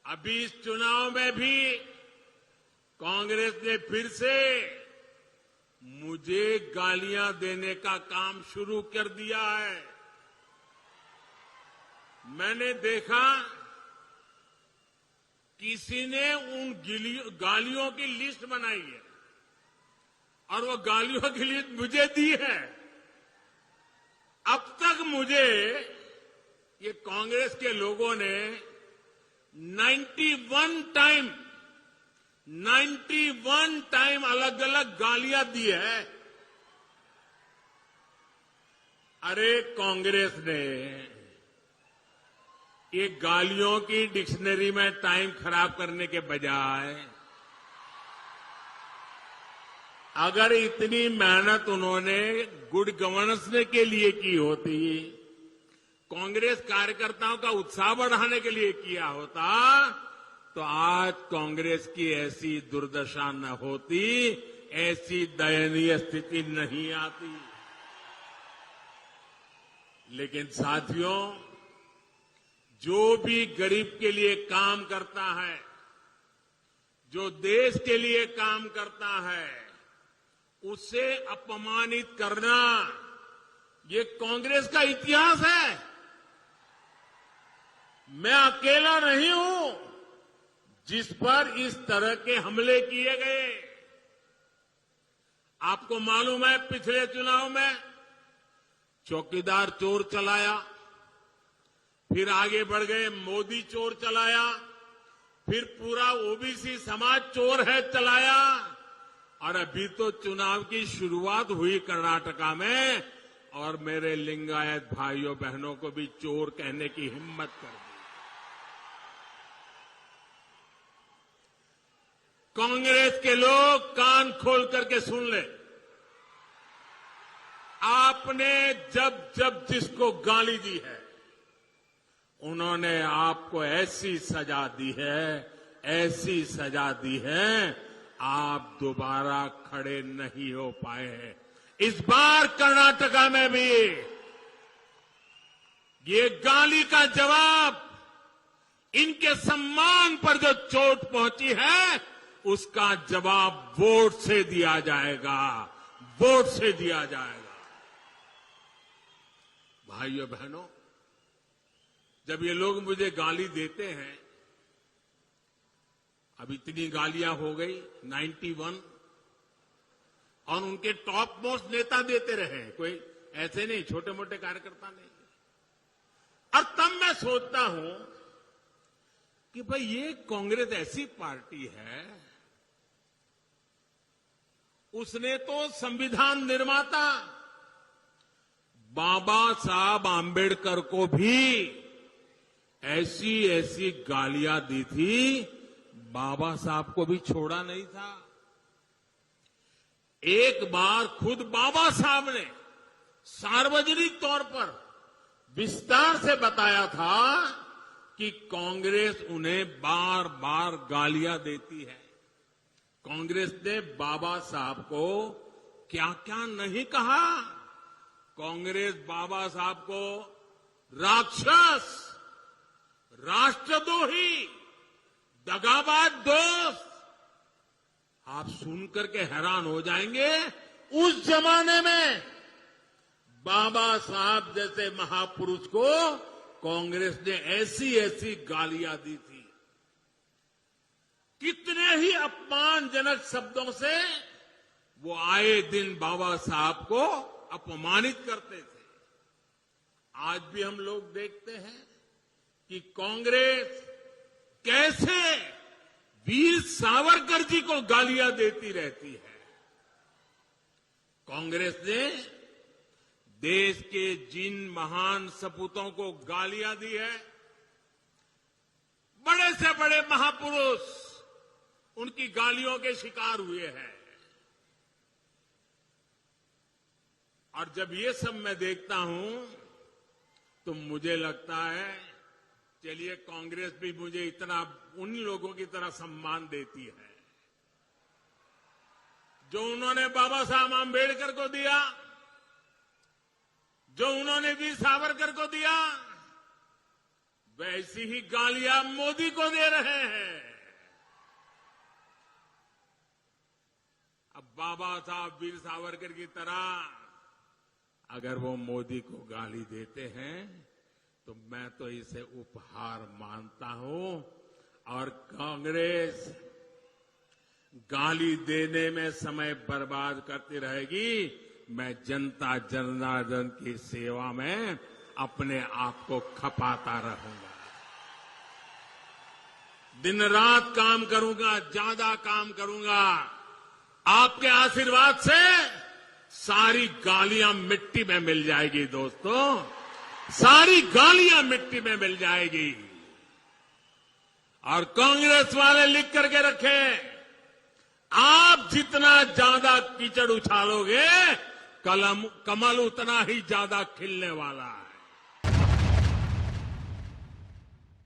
अभी इस चुनाव में भी कांग्रेस ने फिर से मुझे गालियां देने का काम शुरू कर दिया है। मैंने देखा किसी ने उन गालियों की लिस्ट बनाई है और वो गालियों की लिस्ट मुझे दी है। अब तक मुझे ये कांग्रेस के लोगों ने 91 टाइम अलग अलग गालियां दी है। अरे कांग्रेस ने ये गालियों की डिक्शनरी में टाइम खराब करने के बजाय अगर इतनी मेहनत उन्होंने गुड गवर्नेंस के लिए की होती, कांग्रेस कार्यकर्ताओं का उत्साह बढ़ाने के लिए किया होता, तो आज कांग्रेस की ऐसी दुर्दशा न होती, ऐसी दयनीय स्थिति नहीं आती। लेकिन साथियों, जो भी गरीब के लिए काम करता है, जो देश के लिए काम करता है, उसे अपमानित करना ये कांग्रेस का इतिहास है। मैं अकेला नहीं हूं जिस पर इस तरह के हमले किए गए। आपको मालूम है, पिछले चुनाव में चौकीदार चोर चलाया, फिर आगे बढ़ गए मोदी चोर चलाया, फिर पूरा ओबीसी समाज चोर है चलाया, और अभी तो चुनाव की शुरुआत हुई कर्नाटका में, और मेरे लिंगायत भाइयों बहनों को भी चोर कहने की हिम्मत कर दी। कांग्रेस के लोग कान खोल करके सुन ले, आपने जब जब जिसको गाली दी है, उन्होंने आपको ऐसी सजा दी है, ऐसी सजा दी है, आप दोबारा खड़े नहीं हो पाए हैं। इस बार कर्नाटका में भी ये गाली का जवाब, इनके सम्मान पर जो चोट पहुंची है, उसका जवाब वोट से दिया जाएगा, वोट से दिया जाएगा। भाइयों बहनों, जब ये लोग मुझे गाली देते हैं, अब इतनी गालियां हो गई 91, और उनके टॉप मोस्ट नेता देते रहे, कोई ऐसे नहीं, छोटे मोटे कार्यकर्ता नहीं। और तब मैं सोचता हूं कि भाई ये कांग्रेस ऐसी पार्टी है, उसने तो संविधान निर्माता बाबा साहब आंबेडकर को भी ऐसी ऐसी गालियां दी थी, बाबा साहब को भी छोड़ा नहीं था। एक बार खुद बाबा साहब ने सार्वजनिक तौर पर विस्तार से बताया था कि कांग्रेस उन्हें बार बार गालियां देती है। कांग्रेस ने बाबा साहब को क्या क्या नहीं कहा। कांग्रेस बाबा साहब को राक्षस, राष्ट्रद्रोही, दगाबाज दोस्त, आप सुनकर के हैरान हो जाएंगे। उस जमाने में बाबा साहब जैसे महापुरुष को कांग्रेस ने ऐसी ऐसी गालियां दी थी। कितने ही अपमानजनक शब्दों से वो आए दिन बाबा साहब को अपमानित करते थे। आज भी हम लोग देखते हैं कि कांग्रेस कैसे वीर सावरकर जी को गालियां देती रहती है। कांग्रेस ने देश के जिन महान सपूतों को गालियां दी है, बड़े से बड़े महापुरुष उनकी गालियों के शिकार हुए हैं। और जब ये सब मैं देखता हूं तो मुझे लगता है, चलिए कांग्रेस भी मुझे इतना उन लोगों की तरह सम्मान देती है जो उन्होंने बाबा साहब आंबेडकर को दिया, जो उन्होंने वीर सावरकर को दिया। वैसी ही गालियां मोदी को दे रहे हैं। अब बाबा साहब वीर सावरकर की तरह अगर वो मोदी को गाली देते हैं तो मैं तो इसे उपहार मानता हूं और कांग्रेस गाली देने में समय बर्बाद करती रहेगी। मैं जनता जनार्दन की सेवा में अपने आप को खपाता रहूंगा। दिन रात काम करूंगा, ज्यादा काम करूंगा। आपके आशीर्वाद से सारी गालियां मिट्टी में मिल जाएगी दोस्तों, सारी गालियां मिट्टी में मिल जाएगी। और कांग्रेस वाले लिख करके रखे, आप जितना ज्यादा कीचड़ उछालोगे कमल उतना ही ज्यादा खिलने वाला है।